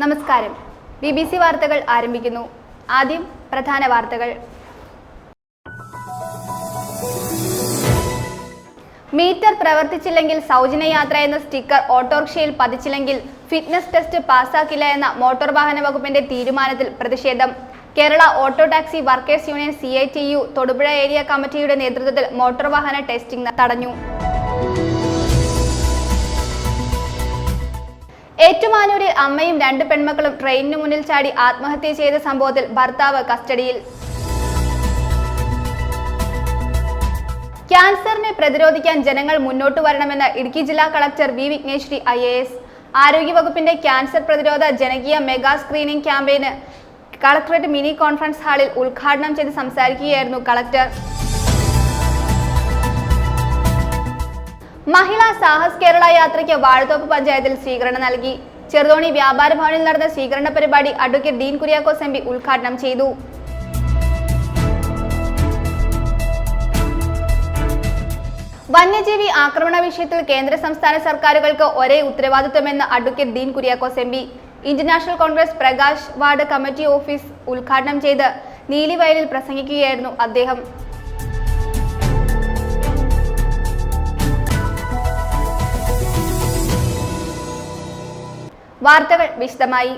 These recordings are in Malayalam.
നമസ്കാരം. BBC വാർത്തകൾ ആരംഭിക്കുന്നു. ആദ്യം പ്രധാന വാർത്തകൾ. മീറ്റർ പ്രവർത്തിച്ചില്ലെങ്കിൽ സൗജന്യ യാത്ര എന്ന സ്റ്റിക്കർ ഓട്ടോറിക്ഷയിൽ പതിച്ചില്ലെങ്കിൽ ഫിറ്റ്നസ് ടെസ്റ്റ് പാസ്സാക്കില്ല എന്ന മോട്ടോർ വാഹന വകുപ്പിന്റെ തീരുമാനത്തിൽ പ്രതിഷേധം. Kerala auto taxi workers union CITU Thodupuzha area കമ്മിറ്റിയുടെ നേതൃത്വത്തിൽ മോട്ടോർ വാഹന ടെസ്റ്റിംഗ് തടഞ്ഞു. ഏറ്റുമാനൂരിൽ അമ്മയും 2 പെൺമക്കളും ട്രെയിനിനു മുന്നിൽ ചാടി ആത്മഹത്യ ചെയ്ത സംഭവത്തിൽ ഭർത്താവ് കസ്റ്റഡിയിൽ. ക്യാൻസറിനെ പ്രതിരോധിക്കാൻ ജനങ്ങൾ മുന്നോട്ടു വരണമെന്ന് ഇടുക്കി ജില്ലാ കളക്ടർ V. വിഘ്നേശ്വരി IAS. ആരോഗ്യവകുപ്പിന്റെ ക്യാൻസർ പ്രതിരോധ ജനകീയ മെഗാ സ്ക്രീനിംഗ് ക്യാമ്പയിന് കളക്ടറേറ്റ് മിനി കോൺഫറൻസ് ഹാളിൽ ഉദ്ഘാടനം ചെയ്ത് സംസാരിക്കുകയായിരുന്നു കളക്ടർ. മഹിളാ സാഹസ് കേരള യാത്രയ്ക്ക് വാഴത്തോപ്പ് പഞ്ചായത്തിൽ സ്വീകരണം നൽകി. ചെറുതോണി വ്യാപാര ഭവനിൽ നടന്ന സ്വീകരണ പരിപാടി അഡ്വക്കേറ്റ് ഡീൻ കുര്യാക്കോസ് MP ഉദ്ഘാടനം ചെയ്തു. വന്യജീവി ആക്രമണ വിഷയത്തിൽ കേന്ദ്ര സംസ്ഥാന സർക്കാരുകൾക്ക് ഒരേ ഉത്തരവാദിത്വമെന്ന് advocate Dean Kuriakose MP. International Congress Prakash ward committee office ഉദ്ഘാടനം ചെയ്ത് നീലിവയലിൽ പ്രസംഗിക്കുകയായിരുന്നു അദ്ദേഹം. വാർത്തകൾ വിശദമായി.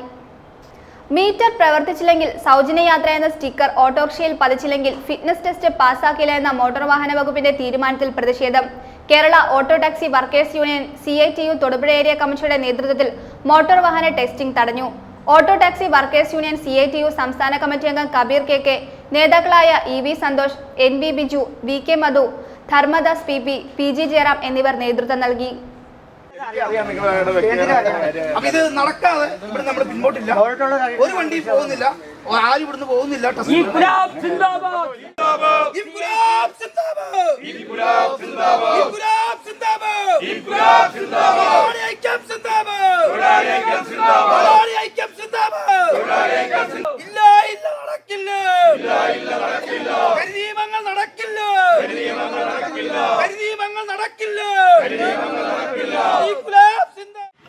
മീറ്റർ പ്രവർത്തിച്ചില്ലെങ്കിൽ സൗജന്യ യാത്ര എന്ന സ്റ്റിക്കർ ഓട്ടോറിക്ഷയിൽ പതിച്ചില്ലെങ്കിൽ ഫിറ്റ്നസ് ടെസ്റ്റ് പാസ്സാക്കില്ല എന്ന മോട്ടോർ വാഹന വകുപ്പിന്റെ തീരുമാനത്തിൽ പ്രതിഷേധം. Kerala auto taxi workers union CITU Thodupuzha area കമ്മിറ്റിയുടെ നേതൃത്വത്തിൽ മോട്ടോർ വാഹന ടെസ്റ്റിംഗ് തടഞ്ഞു. Auto taxi workers union CITU സംസ്ഥാന കമ്മിറ്റി അംഗം കബീർ KK, നേതാക്കളായ EV Santhosh, NB Biju, VK മധു, ധർമ്മദാസ് PP, PG ജയറാം എന്നിവർ നേതൃത്വം നൽകി. അപ്പൊ ഇത് നടക്കാതെ ഇവിടെ നമ്മൾ പിന്നോട്ടില്ല, ഒരു വണ്ടി പോകുന്നില്ല, ആരും ഇവിടുന്ന് പോകുന്നില്ല.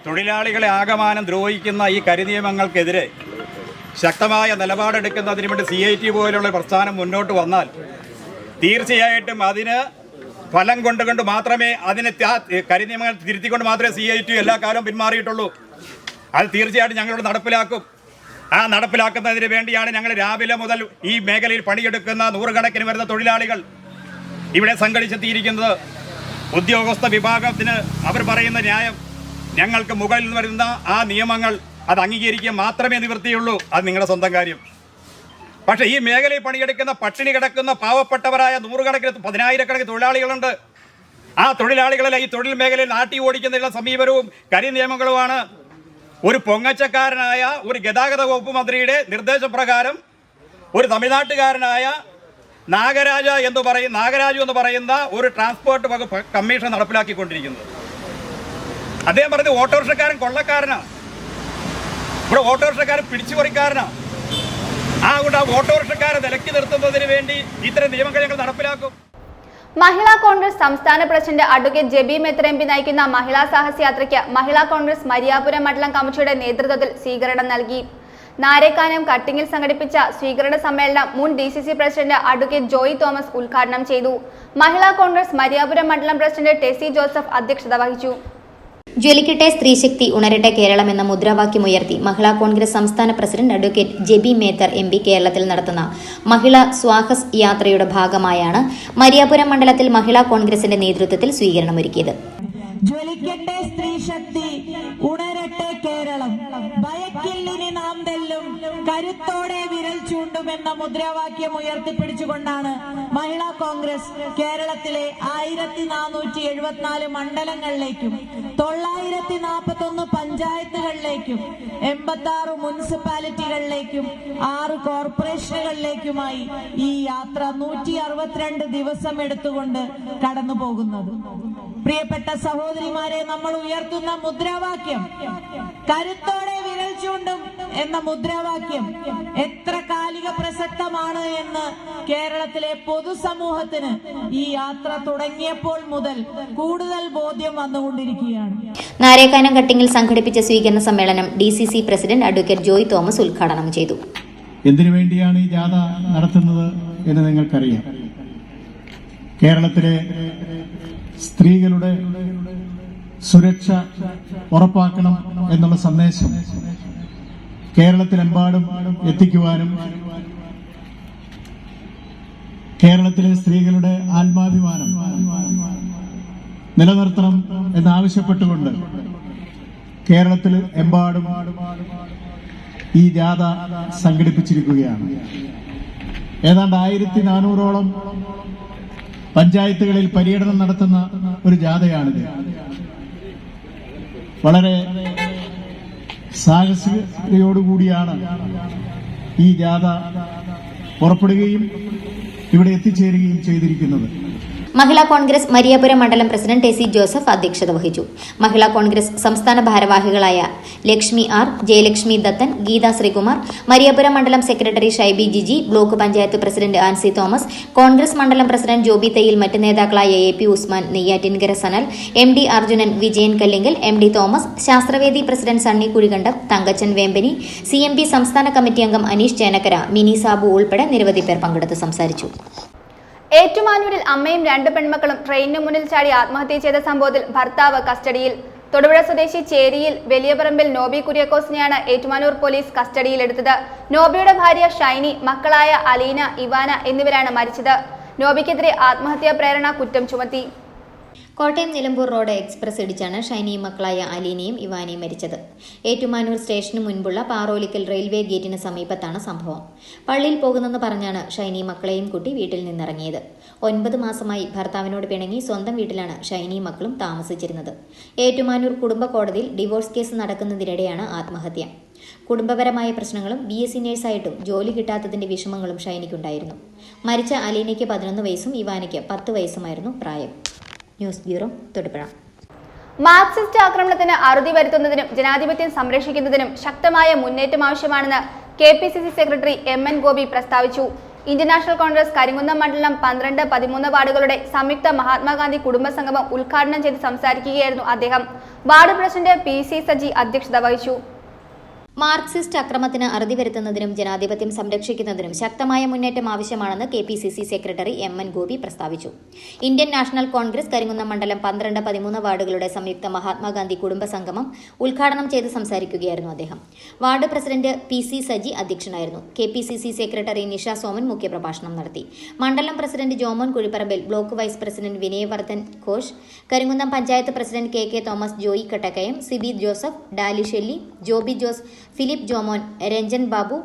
തൊഴിലാളികളെ ആകമാനം ദ്രോഹിക്കുന്ന ഈ കരിനിയമങ്ങൾക്കെതിരെ ശക്തമായ നിലപാടെടുക്കുന്നതിന് വേണ്ടി CITU പോലുള്ള പ്രസ്ഥാനം മുന്നോട്ട് വന്നാൽ തീർച്ചയായിട്ടും അതിന് ഫലം കൊണ്ടുകൊണ്ട് മാത്രമേ കരിനിയമങ്ങൾ തിരുത്തിക്കൊണ്ട് മാത്രമേ CITU എല്ലാ കാലവും പിന്മാറിയിട്ടുള്ളൂ. അത് തീർച്ചയായിട്ടും ഞങ്ങളോട് നടപ്പിലാക്കും. ആ നടപ്പിലാക്കുന്നതിന് വേണ്ടിയാണ് ഞങ്ങൾ രാവിലെ മുതൽ ഈ മേഖലയിൽ പണിയെടുക്കുന്ന നൂറുകണക്കിന് വരുന്ന തൊഴിലാളികൾ ഇവിടെ സംഘടിച്ചെത്തിയിരിക്കുന്നത്. ഉദ്യോഗസ്ഥ വിഭാഗത്തിന് അവർ പറയുന്ന ന്യായം, ഞങ്ങൾക്ക് മുകളിൽ നിന്ന് വരുന്ന ആ നിയമങ്ങൾ അത് അംഗീകരിക്കുക മാത്രമേ നിവൃത്തിയുള്ളൂ, അത് നിങ്ങളുടെ സ്വന്തം കാര്യം. പക്ഷേ ഈ മേഖലയിൽ പണിയെടുക്കുന്ന പട്ടിണി കിടക്കുന്ന പാവപ്പെട്ടവരായ നൂറുകണക്കിന് 10,000-കണക്കിന് തൊഴിലാളികളുണ്ട്. ആ തൊഴിലാളികളെ ഈ തൊഴിൽ മേഖലയിൽ നാട്ടി ഓടിക്കുന്നതിനുള്ള സമീപനവും കരിനിയമങ്ങളുമാണ്. ഒരു പൊങ്ങച്ചക്കാരനായ ഒരു ഗതാഗത വകുപ്പ് മന്ത്രിയുടെ നിർദ്ദേശപ്രകാരം ഒരു തമിഴ്നാട്ടുകാരനായ നാഗരാജു എന്ന് പറയുന്ന ഒരു ട്രാൻസ്പോർട്ട് വകുപ്പ് കമ്മീഷൻ നടപ്പിലാക്കിക്കൊണ്ടിരിക്കുന്നത്. അദ്ദേഹം പറഞ്ഞത് ഓട്ടോറിക്ഷക്കാരൻ കൊള്ളക്കാരനാണ്, ഇവിടെ ഓട്ടോറിക്ഷക്കാരൻ പിടിച്ചുപറിക്കാരനാണ്. അതുകൊണ്ട് ആ ഓട്ടോറിക്ഷക്കാരെ നിലയ്ക്ക് നിർത്തുന്നതിന് വേണ്ടി ഇത്തരം നിയമങ്ങൾ ഞങ്ങൾ നടപ്പിലാക്കും. മഹിളാ കോൺഗ്രസ് സംസ്ഥാന president advocate Jebi Mather MP നയിക്കുന്ന മഹിളാ സാഹസ് യാത്രയ്ക്ക് മഹിളാ കോൺഗ്രസ് മരിയാപുരം മണ്ഡലം കമ്മിറ്റിയുടെ നേതൃത്വത്തിൽ സ്വീകരണം നൽകി. നാരേക്കാനം കട്ടിങ്ങിൽ സംഘടിപ്പിച്ച സ്വീകരണ സമ്മേളനം മുൻ DCC president advocate Joy Thomas ഉദ്ഘാടനം ചെയ്തു. മഹിളാ കോൺഗ്രസ് മരിയാപുരം മണ്ഡലം പ്രസിഡന്റ് ടെസി ജോസഫ് അധ്യക്ഷത വഹിച്ചു. ജ്വലിക്കട്ടെ സ്ത്രീശക്തി, ഉണരട്ടെ കേരളം എന്ന മുദ്രാവാക്യമുയർത്തി മഹിളാ കോൺഗ്രസ് സംസ്ഥാന president advocate Jebi Mather MP കേരളത്തിൽ നടത്തുന്ന മഹിളാ സ്വാഹസ് യാത്രയുടെ ഭാഗമായാണ് മരിയാപുരം മണ്ഡലത്തിൽ മഹിളാ കോൺഗ്രസിന്റെ നേതൃത്വത്തിൽ സ്വീകരണമൊരുക്കിയത്. ജ്വലിക്കട്ടെ സ്ത്രീശക്തി, ഉണരട്ടെ കേരളം, ഭയക്കില്ലിനി നാം തെല്ലും, കരുത്തോടെ വിരൽ ചൂണ്ടുമെന്ന മുദ്രാവാക്യം ഉയർത്തിപ്പിടിച്ചുകൊണ്ടാണ് മഹിളാ കോൺഗ്രസ് കേരളത്തിലെ 1474 മണ്ഡലങ്ങളിലേക്കും 941 പഞ്ചായത്തുകളിലേക്കും 86 മുനിസിപ്പാലിറ്റികളിലേക്കും 6 കോർപ്പറേഷനുകളിലേക്കുമായി ഈ യാത്ര 162 ദിവസം എടുത്തുകൊണ്ട് കടന്നു പോകുന്നത്. പ്രിയപ്പെട്ട സഹോദരിമാരെ, നമ്മൾ ഉയർത്തുന്ന മുദ്രാവാക്യം കരുത്തോടെ വിരൽ ചൂണ്ടും എന്ന മുദ്രാവാക്യം എത്ര കാലിക പ്രസക്തമാണ് എന്ന് കേരളത്തിലെ പൊതുസമൂഹത്തിന് ഈ യാത്ര തുടങ്ങിയപ്പോൾ മുതൽ കൂടുതൽ ബോധ്യം വന്നുകൊണ്ടിരിക്കുകയാണ്. നാരേക്കാനം കട്ടിങ്ങിൽ സംഘടിപ്പിച്ച സ്വീകരണ സമ്മേളനം DCC president advocate Joy Thomas ഉദ്ഘാടനം ചെയ്തു. എന്തിനു വേണ്ടിയാണ് ഈ ജാഥ നടത്തുന്നത് എന്ന് നിങ്ങൾക്കറിയാം. കേരളത്തിലെ സ്ത്രീകളുടെ സുരക്ഷ ഉറപ്പാക്കണം എന്നുള്ള സന്ദേശം കേരളത്തിലെമ്പാടും എത്തിക്കുവാനും കേരളത്തിലെ സ്ത്രീകളുടെ ആത്മാഭിമാനം നിലനിർത്തണം എന്നാവശ്യപ്പെട്ടുകൊണ്ട് കേരളത്തിൽ എമ്പാടും ഈ ജാഥ സംഘടിപ്പിച്ചിരിക്കുകയാണ്. ഏതാണ്ട് 1400ഓളം പഞ്ചായത്തുകളിൽ പര്യടനം നടത്തുന്ന ഒരു ജാഥയാണിത്. വളരെ സാഹസികതയോടുകൂടിയാണ് ഈ ജാഥ പുറപ്പെടുകയും ഇവിടെ എത്തിച്ചേരുകയും ചെയ്തിരിക്കുന്നത്. മഹിളാ കോൺഗ്രസ് മരിയാപുരം മണ്ഡലം പ്രസിഡന്റ് AC ജോസഫ് അധ്യക്ഷത വഹിച്ചു. മഹിളാ കോൺഗ്രസ് സംസ്ഥാന ഭാരവാഹികളായ ലക്ഷ്മി R, ജയലക്ഷ്മി ദത്തൻ, ഗീത ശ്രീകുമാർ, മരിയാപുരം മണ്ഡലം secretary Shaibi Jiji, block panchayat president Ancy Thomas, Congress മണ്ഡലം പ്രസിഡന്റ് ജോബി തയ്യിൽ, മറ്റ് നേതാക്കളായ AP Usman, Neyyattinkara Sanal, MD Arjunan, Vijayan Kallingal, MD Thomas, Sasthravedi president Sunny Kuzhikandam, Thankachan Vembany, CMB സംസ്ഥാന കമ്മിറ്റി അംഗം അനീഷ് ചേനക്കര, മിനി സാബു ഉൾപ്പെടെ നിരവധി പേർ പങ്കെടുത്ത് സംസാരിച്ചു. ഏറ്റുമാനൂരിൽ അമ്മയും 2 പെൺമക്കളും ട്രെയിനിന് മുന്നിൽ ചാടി ആത്മഹത്യ ചെയ്ത സംഭവത്തിൽ ഭർത്താവ് കസ്റ്റഡിയിൽ. തൊടുപുഴ സ്വദേശി ചേരിയിൽ വലിയപറമ്പിൽ നോബി കുര്യാക്കോസിനെയാണ് ഏറ്റുമാനൂർ പോലീസ് കസ്റ്റഡിയിലെടുത്തത്. നോബിയുടെ ഭാര്യ ഷൈനി, മക്കളായ അലീന, ഇവാന എന്നിവരാണ് മരിച്ചത്. നോബിക്കെതിരെ ആത്മഹത്യാ പ്രേരണ കുറ്റം ചുമത്തി. കോട്ടയം നിലമ്പൂർ റോഡ് എക്സ്പ്രസ് ഇടിച്ചാണ് ഷൈനിയും മക്കളായ അലീനയും ഇവാനയും മരിച്ചത്. ഏറ്റുമാനൂർ സ്റ്റേഷന് മുൻപുള്ള പാറോലിക്കൽ റെയിൽവേ ഗേറ്റിന് സമീപത്താണ് സംഭവം. പള്ളിയിൽ പോകുന്നെന്ന് പറഞ്ഞാണ് ഷൈനി മക്കളെയും കൂട്ടി വീട്ടിൽ നിന്നിറങ്ങിയത്. 9 മാസമായി ഭർത്താവിനോട് പിണങ്ങി സ്വന്തം വീട്ടിലാണ് ഷൈനിയും മക്കളും താമസിച്ചിരുന്നത്. ഏറ്റുമാനൂർ കുടുംബ കോടതിയിൽ ഡിവോഴ്സ് കേസ് നടക്കുന്നതിനിടെയാണ് ആത്മഹത്യ. കുടുംബപരമായ പ്രശ്നങ്ങളും BSc നേഴ്സായിട്ടും ജോലി കിട്ടാത്തതിന്റെ വിഷമങ്ങളും ഷൈനിക്കുണ്ടായിരുന്നു. മരിച്ച അലീനയ്ക്ക് 11 വയസ്സും ഇവാനയ്ക്ക് 10 വയസ്സുമായിരുന്നു പ്രായം. News bureau, Thodupuzha. മാർക്സിസ്റ്റ് ആക്രമണത്തിന് അറുതി വരുത്തുന്നതിനും ജനാധിപത്യം സംരക്ഷിക്കുന്നതിനും ശക്തമായ മുന്നേറ്റം ആവശ്യമാണെന്ന് KPCC സെക്രട്ടറി MN ഗോപി പ്രസ്താവിച്ചു. ഇന്ത്യൻ നാഷണൽ കോൺഗ്രസ് കരിങ്കുന്നം മണ്ഡലം 12, 13 വാർഡുകളുടെ സംയുക്ത മഹാത്മാഗാന്ധി കുടുംബ സംഗമം ഉദ്ഘാടനം ചെയ്ത് സംസാരിക്കുകയായിരുന്നു അദ്ദേഹം. വാർഡ് പ്രസിഡന്റ് PC സജി അധ്യക്ഷത വഹിച്ചു. മാർക്സിസ്റ്റ് അക്രമത്തിന് അറുതി വരുത്തുന്നതിനും ജനാധിപത്യം സംരക്ഷിക്കുന്നതിനും ശക്തമായ മുന്നേറ്റം ആവശ്യമാണെന്ന് KPCC സെക്രട്ടറി MN ഗോപി പ്രസ്താവിച്ചു. ഇന്ത്യൻ നാഷണൽ കോൺഗ്രസ് കരിങ്കുന്നം മണ്ഡലം 12, 13 വാർഡുകളുടെ സംയുക്ത മഹാത്മാഗാന്ധി കുടുംബ സംഗമം ഉദ്ഘാടനം ചെയ്ത് സംസാരിക്കുകയായിരുന്നു അദ്ദേഹം. വാർഡ് പ്രസിഡന്റ് PC സജി അധ്യക്ഷനായിരുന്നു. KPCC സെക്രട്ടറി നിഷ സോമൻ മുഖ്യപ്രഭാഷണം നടത്തി. മണ്ഡലം president Jomon Kuzhipparambil, block vice president Vinayavardhan Ghosh, Karimkunnam panchayat president KK Thomas, Joy Kattakkayam, Siby Joseph, Dali Shelly, Joby Jose, Philip Jomon, Ranjan Babu,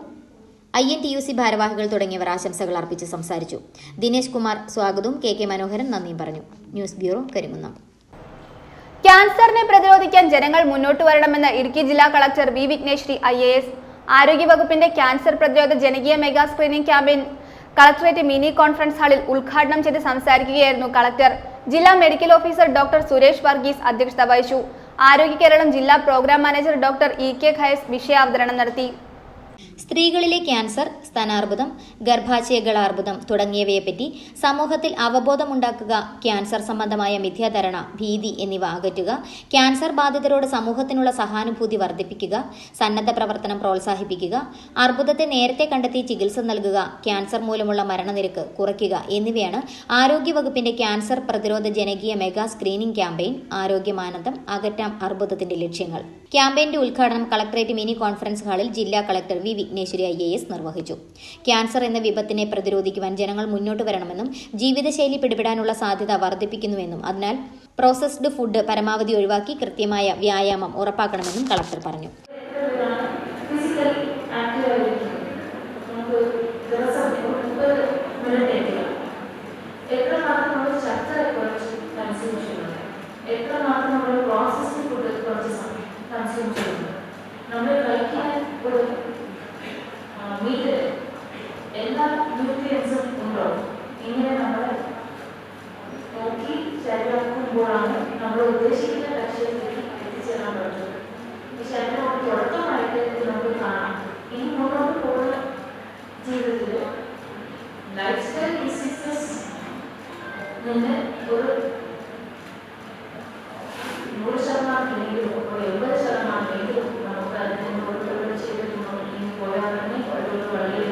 INTUC ഭാരവാഹികൾ തുടങ്ങിയവർ ആശംസകൾ അർപ്പിച്ച് സംസാരിച്ചു. ദിനേശ് കുമാർ സ്വാഗതവും KK മനോഹരൻ നന്ദിയും പറഞ്ഞു. News bureau, Karimkunnam. ക്യാൻസറിനെ പ്രതിരോധിക്കാൻ ജനങ്ങൾ മുന്നോട്ട് വരണമെന്ന് ഇടുക്കി ജില്ലാ കളക്ടർ V വിഘ്നേശ്വരി IAS. ആരോഗ്യവകുപ്പിന്റെ ക്യാൻസർ പ്രതിരോധ ജനകീയ mega screening campaign collectorate mini conference ഹാളിൽ ഉദ്ഘാടനം ചെയ്ത് സംസാരിക്കുകയായിരുന്നു കളക്ടർ. ജില്ലാ medical officer doctor Suresh Varghese അധ്യക്ഷത വഹിച്ചു. ആരോഗ്യ കേരളം ജില്ലാ program manager doctor EK Khayas വിഷയാവതരണം നടത്തി. സ്ത്രീകളിലെ ക്യാൻസർ, സ്തനാർബുദം, ഗർഭാശയഗളാർബുദം തുടങ്ങിയവയെപ്പറ്റി സമൂഹത്തിൽ അവബോധമുണ്ടാക്കുക, ക്യാൻസർ സംബന്ധമായ മിഥ്യാധാരണ, ഭീതി എന്നിവ അകറ്റുക, ക്യാൻസർ ബാധിതരോട് സമൂഹത്തിനുള്ള സഹാനുഭൂതി വർദ്ധിപ്പിക്കുക, സന്നദ്ധ പ്രവർത്തനം പ്രോത്സാഹിപ്പിക്കുക, അർബുദത്തെ നേരത്തെ കണ്ടെത്തി ചികിത്സ നൽകുക, ക്യാൻസർ മൂലമുള്ള മരണനിരക്ക് കുറയ്ക്കുക എന്നിവയാണ് ആരോഗ്യവകുപ്പിന്റെ ക്യാൻസർ പ്രതിരോധ ജനകീയ മെഗാ സ്ക്രീനിംഗ് ക്യാമ്പയിൻ ആരോഗ്യമാനന്ദം അകറ്റാം അർബുദത്തിന്റെ ലക്ഷ്യങ്ങൾ. ക്യാമ്പയിന്റെ ഉദ്ഘാടനം കളക്ടറേറ്റ് മിനി കോൺഫറൻസ് ഹാളിൽ ജില്ലാ കളക്ടർ V വിഘ്നേശ്വരി IAS നിർവഹിച്ചു. ക്യാൻസർ എന്ന വിപത്തിനെ പ്രതിരോധിക്കുവാൻ ജനങ്ങൾ മുന്നോട്ട് വരണമെന്നും ജീവിതശൈലി പിടിപെടാനുള്ള സാധ്യത വർദ്ധിപ്പിക്കുന്നുവെന്നും അതിനാൽ പ്രോസസ്ഡ് ഫുഡ് പരമാവധി ഒഴിവാക്കി കൃത്യമായ വ്യായാമം ഉറപ്പാക്കണമെന്നും കളക്ടർ പറഞ്ഞു. എല്ലാ ന്യൂട്രിയൻസും ഉണ്ടോ ഇങ്ങനെ നമ്മൾ നോക്കി ശരിയാക്കുമ്പോഴാണ് നമ്മൾ ഉദ്ദേശിക്കുന്ന ലക്ഷ്യത്തിലേക്ക് എത്തിച്ചേരാൻ പറ്റുന്നത്. പക്ഷെ അതിനോട് തുടക്കമായിട്ട് നമുക്ക് കാണാം ഇനി മുന്നോട്ട് പോകുന്ന ജീവിതത്തിൽ ലൈഫ് സ്റ്റൈൽ ഡിസീസസ് നിന്ന് ഒരു 100% ഒരു 80% നമുക്ക് അതിനെ മുന്നോട്ട് ചെയ്തിട്ടുണ്ടോ ഇനി പോയാൽ തന്നെ ഒരു വലിയ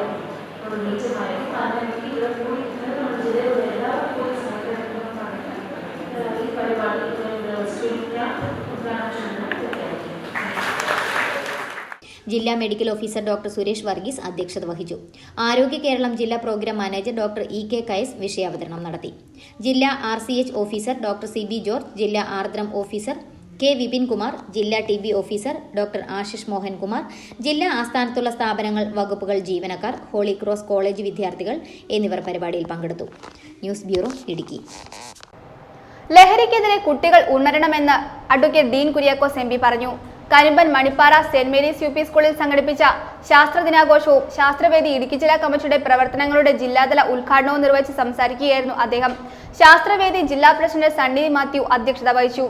ഒരു നീച്ചമായിരിക്കും. കാരണം ഇവിടെ കൂടി നമ്മൾ ജില്ലയിലുള്ള എല്ലാവരും കൂടി സഹകരിക്കുന്നതാണ് ഈ പരിപാടി ജില്ലാ medical officer doctor Suresh Varghese അധ്യക്ഷത വഹിച്ചു. ആരോഗ്യ കേരളം ജില്ലാ program manager doctor E K. Khayas വിഷയാവതരണം നടത്തി. ജില്ലാ RCH officer doctor CB George, ജില്ലാ ആർദ്രം ഓഫീസർ K. വിപിൻകുമാർ, ജില്ലാ TB officer doctor Ashish Mohankumar, ജില്ലാ ആസ്ഥാനത്തുള്ള സ്ഥാപനങ്ങൾ, വകുപ്പുകൾ ജീവനക്കാർ, ഹോളി ക്രോസ് കോളേജ് വിദ്യാർത്ഥികൾ എന്നിവർ പരിപാടിയിൽ പങ്കെടുത്തു. News bureau, Idukki. ലഹരിക്കെതിരെ കുട്ടികൾ ഉണരണമെന്ന് അഡ്വക്കേറ്റ് ഡീൻ കുര്യാക്കോസ് MP പറഞ്ഞു. കരിമ്പൻ മണിപ്പാറ സെന്റ് മേരീസ് UP സ്കൂളിൽ സംഘടിപ്പിച്ച ശാസ്ത്ര ദിനാഘോഷവും ശാസ്ത്രവേദി ഇടുക്കി ജില്ലാ കമ്മിറ്റിയുടെ പ്രവർത്തനങ്ങളുടെ ജില്ലാതല ഉദ്ഘാടനവും നിർവഹിച്ച് സംസാരിക്കുകയായിരുന്നു അദ്ദേഹം. ശാസ്ത്രവേദി ജില്ലാ പ്രസിഡന്റ് സണ്ണി മാത്യു അധ്യക്ഷത വഹിച്ചു.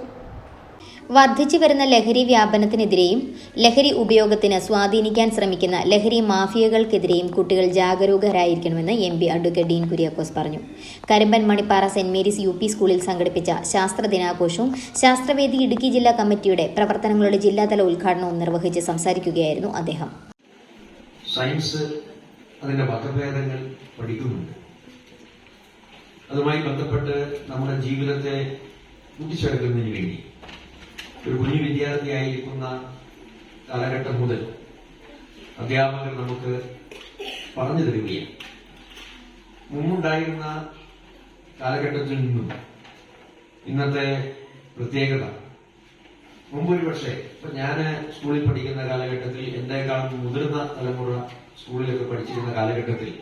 വർദ്ധിച്ചു വരുന്ന ലഹരി വ്യാപനത്തിനെതിരെയും ലഹരി ഉപയോഗത്തിന് സ്വാധീനിക്കാൻ ശ്രമിക്കുന്ന ലഹരി മാഫിയകൾക്കെതിരെയും കുട്ടികൾ ജാഗരൂകരായിരിക്കണമെന്ന് MP അഡ്വക്കേറ്റ് ഡീൻ കുര്യാക്കോസ് പറഞ്ഞു. കരിമ്പൻ മണിപ്പാറ സെന്റ് മേരീസ് UP സ്കൂളിൽ സംഘടിപ്പിച്ച ശാസ്ത്ര ദിനാഘോഷവും ശാസ്ത്രവേദി ഇടുക്കി ജില്ലാ കമ്മിറ്റിയുടെ പ്രവർത്തനങ്ങളുടെ ജില്ലാതല ഉദ്ഘാടനവും നിർവഹിച്ച് സംസാരിക്കുകയായിരുന്നു അദ്ദേഹം. സയൻസ് അതിന്റെ വകഭേദങ്ങൾ പഠിക്കുന്നുണ്ട്. അതുമായി ബന്ധപ്പെട്ട് നമ്മുടെ ജീവിതത്തെ കൂട്ടിച്ചേർക്കുന്നതിന് വേണ്ടി ഒരു കുഞ്ഞു വിദ്യാർത്ഥിയായിരിക്കുന്ന കാലഘട്ടം മുതൽ അധ്യാപകർ നമുക്ക് പറഞ്ഞു തരികയാണ്. മുമ്പുണ്ടായിരുന്ന കാലഘട്ടത്തിൽ നിന്നും ഇന്നത്തെ പ്രത്യേകത, മുമ്പൊരു പക്ഷേ ഇപ്പൊ ഞാൻ സ്കൂളിൽ പഠിക്കുന്ന കാലഘട്ടത്തിൽ എന്റെക്കാളും മുതിർന്ന തലമുറ സ്കൂളിലൊക്കെ പഠിച്ചിരുന്ന കാലഘട്ടത്തിൽ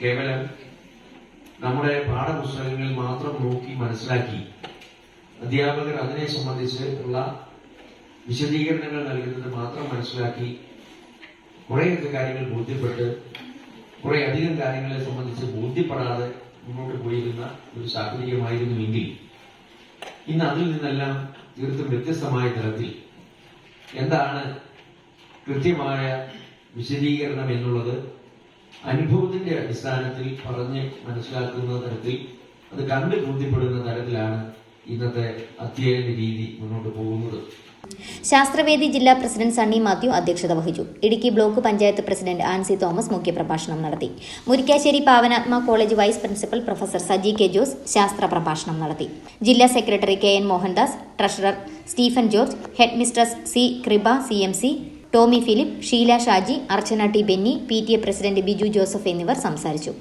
കേവലം നമ്മുടെ പാഠപുസ്തകങ്ങളിൽ മാത്രം നോക്കി മനസ്സിലാക്കി അധ്യാപകർ അതിനെ സംബന്ധിച്ച് ഉള്ള വിശദീകരണങ്ങൾ നൽകുന്നത് മാത്രം മനസ്സിലാക്കി കുറേയൊക്കെ കാര്യങ്ങൾ ബോധ്യപ്പെട്ട് കുറെ അധികം കാര്യങ്ങളെ സംബന്ധിച്ച് ബോധ്യപ്പെടാതെ മുന്നോട്ട് പോയിരുന്ന ഒരു സാഹചര്യമായിരുന്നുവെങ്കിൽ ഇന്ന് അതിൽ നിന്നെല്ലാം തീർത്തും വ്യത്യസ്തമായ തരത്തിൽ എന്താണ് കൃത്യമായ വിശദീകരണം എന്നുള്ളത് അനുഭവത്തിന്റെ അടിസ്ഥാനത്തിൽ പറഞ്ഞ് മനസ്സിലാക്കുന്ന തരത്തിൽ അത് കണ്ട് ബോധ്യപ്പെടുന്ന തരത്തിലാണ് ഇന്നത്തെ അധ്യയന രീതി മുന്നോട്ട് പോകുന്നത്. ശാസ്ത്രവേദി ജില്ലാ പ്രസിഡന്റ് സണ്ണി മാത്യു അധ്യക്ഷത വഹിച്ചു. Idukki block panchayat president Ancy Thomas മുഖ്യപ്രഭാഷണം നടത്തി. Murickassery Pavanatma college vice principal professor Saji K Jose ശാസ്ത്ര പ്രഭാഷണം നടത്തി. ജില്ലാ secretary KN Mohandas, treasurer Stephen George, head mistress C. Kripa CMC, Tomy Philip, Sheela Shaji, Archana T. Benny, PTA president Biju Joseph എന്നിവർ സംസാരിച്ചു.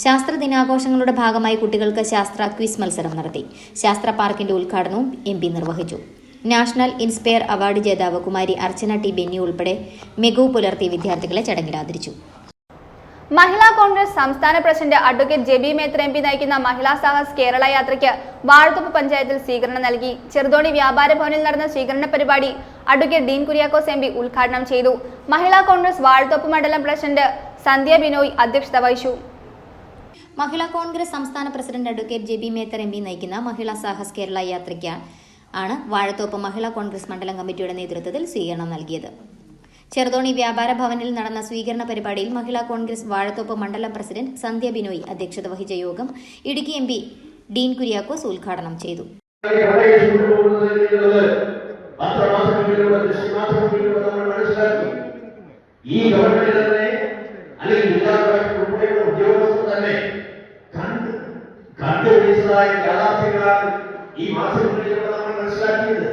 ശാസ്ത്ര ദിനാഘോഷങ്ങളുടെ ഭാഗമായി കുട്ടികൾക്ക് ശാസ്ത്ര ക്വിസ് മത്സരം നടത്തി. ശാസ്ത്ര പാർക്കിന്റെ ഉദ്ഘാടനവും MP നിർവഹിച്ചു. നാഷണൽ ഇൻസ്പയർ അവാർഡ് ജേതാവ് കുമാരി അർച്ചന T. ബെന്നി ഉൾപ്പെടെ മികവ് പുലർത്തിയ വിദ്യാർത്ഥികളെ ചടങ്ങിൽ ആദരിച്ചു. മഹിളാ കോൺഗ്രസ് സംസ്ഥാന president advocate JB Mather MP നയിക്കുന്ന മഹിളാ സാഹസ് കേരള യാത്രയ്ക്ക് വാഴത്തോപ്പ് പഞ്ചായത്തിൽ സ്വീകരണം നൽകി. ചെറുതോണി വ്യാപാര ഭവനിൽ നടന്ന സ്വീകരണ പരിപാടി അഡ്വക്കേറ്റ് ഡീൻ കുര്യാക്കോസ് MP ഉദ്ഘാടനം ചെയ്തു. മഹിളാ കോൺഗ്രസ് വാഴത്തോപ്പ് മണ്ഡലം പ്രസിഡന്റ് സന്ധ്യ ബിനോയ് അധ്യക്ഷത വഹിച്ചു. മഹിളാ കോൺഗ്രസ് സംസ്ഥാന president advocate JB Mather MP നയിക്കുന്ന മഹിളാ സാഹസ് കേരള യാത്രയ്ക്ക് ആണ് വാഴത്തോപ്പ് മഹിളാ കോൺഗ്രസ് മണ്ഡലം കമ്മിറ്റിയുടെ നേതൃത്വത്തിൽ സ്വീകരണം നൽകിയത്. ചെറുതോണി വ്യാപാര ഭവനിൽ നടന്ന സ്വീകരണ പരിപാടിയിൽ മഹിളാ കോൺഗ്രസ് വാഴത്തോപ്പ് മണ്ഡലം പ്രസിഡന്റ് സന്ധ്യ ബിനോയ് അധ്യക്ഷത വഹിച്ച യോഗം ഇടുക്കി MP ഡീൻ കുര്യാക്കോസ് ഉദ്ഘാടനം ചെയ്തു. ഈ ഗവൺമെന്റ് തന്നെ അല്ലെങ്കിൽ കണ്ടുപിടിച്ചതായ യാഥാർത്ഥ്യങ്ങളാണ് ഈ മാസങ്ങളിലൂടെ നമ്മൾ മനസ്സിലാക്കിയത്.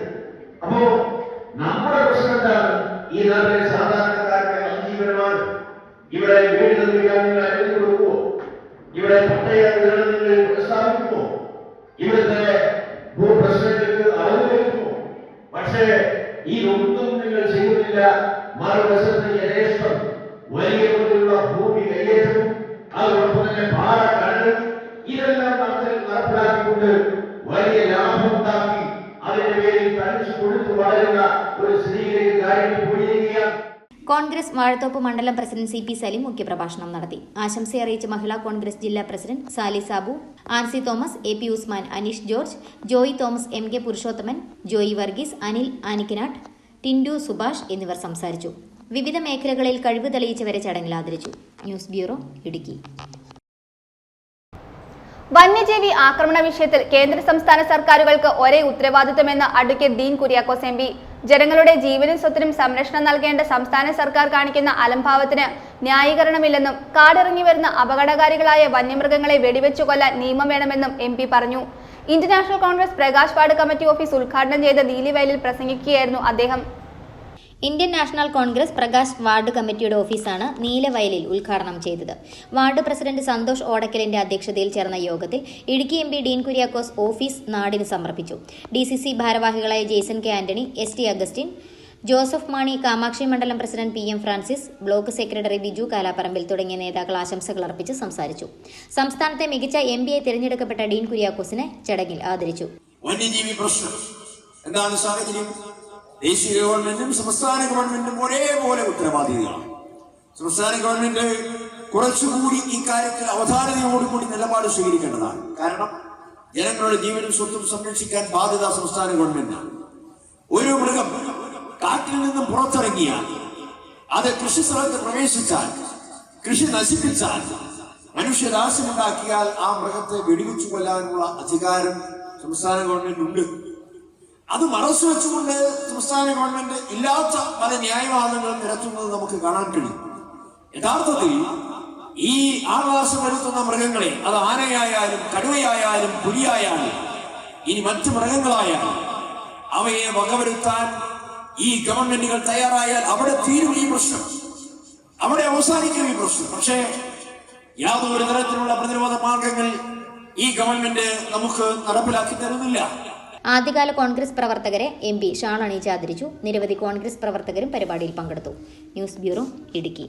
അപ്പോ നമ്മുടെ പ്രശ്നം എന്താണ്? ഈ നാട്ടിലെ സാധാരണക്കാരുടെ അതിജീവനമാണ്. ഇവിടെ വീട് നിർമ്മിക്കാൻ നിങ്ങൾ അനുമതി കൊടുക്കുമോ? ഇവിടെ പട്ടയ വിതരണം നിങ്ങൾ പ്രസ്താവിക്കുമോ? ഇവിടുത്തെ ഭൂപ്രശ്നങ്ങൾക്ക് അളവ് വെക്കുമോ? പക്ഷേ ഇതൊന്നും നിങ്ങൾ ചെയ്യുന്നില്ല. മറുവശത്ത് യഥേഷ്ടം വലിയ തോതിലുള്ള ഭൂമി കൈയേറ്റവും അതോടൊപ്പം തന്നെ പാറ കടലും ഇതെല്ലാം നടപ്പിലാക്കിക്കൊണ്ട് വലിയ ലാഭം ഉണ്ടാക്കി അതിന്റെ പേരിൽ തനിച്ചു കൊടുത്തു വളരുന്ന ഒരു സ്ത്രീയിലേക്ക് കാര്യങ്ങൾ പോയിരിക്കുകയാണ്. കോൺഗ്രസ് വാഴത്തോപ്പ് മണ്ഡലം പ്രസിഡന്റ് CP സലീം മുഖ്യപ്രഭാഷണം നടത്തി. ആശംസയറിയിച്ച് മഹിളാ കോൺഗ്രസ് ജില്ലാ president Sali Sabu, Ancy Thomas, AP Usman, Aneesh George, Joy Thomas, MK Purushothaman, Joy Varghese, Anil Anikkanattu, Tindu Subhash എന്നിവർ സംസാരിച്ചു. വിവിധ മേഖലകളിൽ കഴിവ് തെളിയിച്ചവരെ ചടങ്ങിൽ ആദരിച്ചു. News bureau, Idukki. വന്യജീവി ആക്രമണ വിഷയത്തിൽ കേന്ദ്ര സംസ്ഥാന സർക്കാരുകൾക്ക് ഒരേ ഉത്തരവാദിത്തമെന്ന് advocate Dean Kuriakose M P. ജനങ്ങളുടെ ജീവനും സ്വത്തിനും സംരക്ഷണം നൽകേണ്ട സംസ്ഥാന സർക്കാർ കാണിക്കുന്ന അലംഭാവത്തിന് ന്യായീകരണമില്ലെന്നും കാടിറങ്ങി വരുന്ന അപകടകാരികളായ വന്യമൃഗങ്ങളെ വെടിവെച്ചു കൊല്ലാൻ നിയമം വേണമെന്നും എം പി പറഞ്ഞു. International Congress Prakash ward committee office ഉദ്ഘാടനം ചെയ്ത നീലിവയലിൽ പ്രസംഗിക്കുകയായിരുന്നു അദ്ദേഹം. Indian national Congress Prakash ward കമ്മിറ്റിയുടെ ഓഫീസാണ് നീലവയലിൽ ഉദ്ഘാടനം ചെയ്തത്. വാർഡ് പ്രസിഡന്റ് സന്തോഷ് ഓടക്കലിന്റെ അധ്യക്ഷതയിൽ ചേർന്ന യോഗത്തിൽ Idukki M P Dean Kuriakose office നാടിന് സമർപ്പിച്ചു. DCC ഭാരവാഹികളായ Jaison K Antony, ST Augustine, Joseph Mani, Kamakshi മണ്ഡലം president PM Francis, block secretary Biju Kalapparambil തുടങ്ങിയ നേതാക്കൾ ആശംസകൾ അർപ്പിച്ച് സംസാരിച്ചു. സംസ്ഥാനത്തെ മികച്ച MPയെ തിരഞ്ഞെടുക്കപ്പെട്ട ഡീൻ കുര്യാക്കോസിനെ ചടങ്ങിൽ ആദരിച്ചു. വന്യജീവി പ്രശ്നം എന്താണ് സാഹചര്യം? ദേശീയ ഗവൺമെന്റും സംസ്ഥാന ഗവൺമെന്റും ഒരേപോലെ ഉത്തരവാദികളാണ്. സംസ്ഥാന ഗവൺമെന്റ് കുറച്ചുകൂടി ഇക്കാര്യത്തിൽ അവധാനതയോടുകൂടി നിലപാട് സ്വീകരിക്കേണ്ടതാണ്. കാരണം ജനങ്ങളുടെ ജീവനും സ്വത്തും സംരക്ഷിക്കാൻ ബാധ്യത സംസ്ഥാന ഗവൺമെന്റാണ്. ഒരു മൃഗം കാട്ടിൽ നിന്നും പുറത്തിറങ്ങിയാൽ, അത് കൃഷി സ്ഥലത്ത് പ്രവേശിച്ചാൽ, കൃഷി നശിപ്പിച്ചാൽ, മനുഷ്യരാശമുണ്ടാക്കിയാൽ ആ മൃഗത്തെ വെടിവെച്ചു കൊല്ലാനുള്ള അധികാരം സംസ്ഥാന ഗവൺമെന്റുണ്ട്. അത് മറച്ചു വെച്ചുകൊണ്ട് സംസ്ഥാന ഗവൺമെന്റ് ഇല്ലാത്ത പല ന്യായവാദങ്ങൾ നിരത്തുന്നത് നമുക്ക് കാണാൻ കഴിയും. യഥാർത്ഥത്തിൽ ഈ ആവാസം വരുത്തുന്ന മൃഗങ്ങളെ, അത് ആനയായാലും കടുവയായാലും പുലിയായാലും ഇനി മറ്റു മൃഗങ്ങളായാലും അവയെ വകവരുത്താൻ ഈ ഗവൺമെന്റുകൾ തയ്യാറായാൽ അവിടെ തീരും ഈ പ്രശ്നം, അവിടെ അവസാനിക്കും ഈ പ്രശ്നം. പക്ഷേ യാതൊരു തരത്തിലുള്ള പ്രതിരോധ മാർഗങ്ങൾ ഈ ഗവൺമെന്റ് നമുക്ക് നടപ്പിലാക്കി തരുന്നില്ല. ആദ്യകാല കോൺഗ്രസ് പ്രവർത്തകരെ MP ഷാൾ അണിയിച്ച് ആദരിച്ചു. നിരവധി കോൺഗ്രസ് പ്രവർത്തകരും പരിപാടിയിൽ പങ്കെടുത്തു. News bureau, Idukki.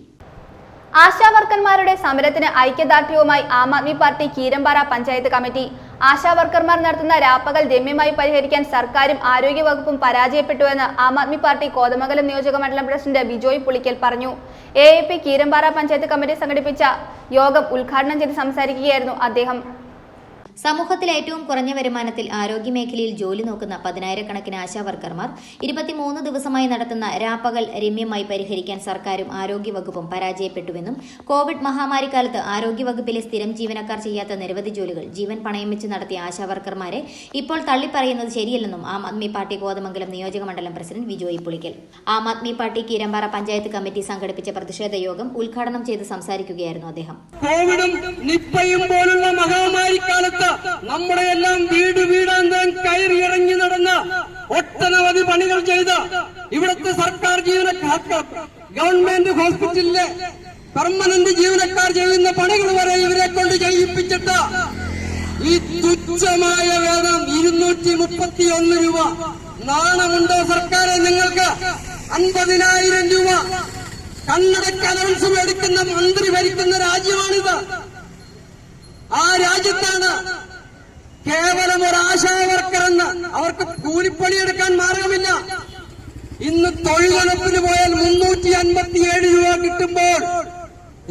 ആശാവർക്കർമാരുടെ സമരത്തിന് ഐക്യദാർഢ്യവുമായി ആം ആദ്മി പാർട്ടി കീരമ്പാറ പഞ്ചായത്ത് കമ്മിറ്റി. ആശാവർക്കർമാർ നടത്തുന്ന രാപ്പകൽ രമ്യമായി പരിഹരിക്കാൻ സർക്കാരും ആരോഗ്യവകുപ്പും പരാജയപ്പെട്ടുവെന്ന് ആം ആദ്മി പാർട്ടി കോതമംഗലം നിയോജക മണ്ഡലം പ്രസിഡന്റ് ബിജോയ് പുളിക്കൽ പറഞ്ഞു. AAP കീരമ്പാറ പഞ്ചായത്ത് കമ്മിറ്റി സംഘടിപ്പിച്ച യോഗം ഉദ്ഘാടനം ചെയ്ത് സംസാരിക്കുകയായിരുന്നു അദ്ദേഹം. സമൂഹത്തിൽ ഏറ്റവും കുറഞ്ഞ വരുമാനത്തിൽ ആരോഗ്യമേഖലയിൽ ജോലി നോക്കുന്ന 10,000-കണക്കിന് ആശാവർക്കർമാർ 23 ദിവസമായി നടത്തുന്ന രാപ്പകൽ രമ്യമായി പരിഹരിക്കാൻ സർക്കാരും ആരോഗ്യവകുപ്പും പരാജയപ്പെട്ടുവെന്നും കോവിഡ് മഹാമാരിക്കാലത്ത് ആരോഗ്യവകുപ്പിലെ സ്ഥിരം ജീവനക്കാർ ചെയ്യാത്ത നിരവധി ജോലികൾ ജീവൻ പണയം വെച്ച് നടത്തിയ ആശാവർക്കർമാരെ ഇപ്പോൾ തള്ളിപ്പറയുന്നത് ശരിയല്ലെന്നും ആം ആദ്മി പാർട്ടി കോതമംഗലം നിയോജക മണ്ഡലം president Bijoy Pulikkal. Aam Aadmi party Keerampara panchayat committee സംഘടിപ്പിച്ച പ്രതിഷേധ യോഗം ഉദ്ഘാടനം ചെയ്ത് സംസാരിക്കുകയായിരുന്നു അദ്ദേഹം. കോവിഡും നിപ്പയും പോലുള്ള മഹാമാരിക്കാലത്ത് നമ്മുടെ എല്ലാം വീടാന്തരം കയറിയിറങ്ങി നടന്ന ഒട്ടനവധി പണികൾ ചെയ്ത് ഇവിടുത്തെ സർക്കാർ ജീവനക്കാർക്ക് ഗവൺമെന്റ് ഹോസ്പിറ്റലിലെ പെർമനന്റ് ജീവനക്കാർ ചെയ്യുന്ന പണികൾ വരെ ഇവരെ കൊണ്ട് ചെയ്യിപ്പിച്ചിട്ട് ഈ തുച്ഛമായ വേതനം 231 രൂപ. നാണമുണ്ടോ സർക്കാരെ നിങ്ങൾക്ക്? 50,000 രൂപ കണ്ണടക്ക് അലവൻസ് മേടിക്കുന്ന മന്ത്രി ഭരിക്കുന്ന രാജ്യമാണിത്. ആ രാജ്യത്താണ് കേവലം ഒരു ആശാവർക്കർ എന്ന് അവർക്ക് കൂലിപ്പണിയെടുക്കാൻ മാർഗമില്ല. ഇന്ന് തൊഴിലുറപ്പിന് പോയാൽ 357 രൂപ കിട്ടുമ്പോൾ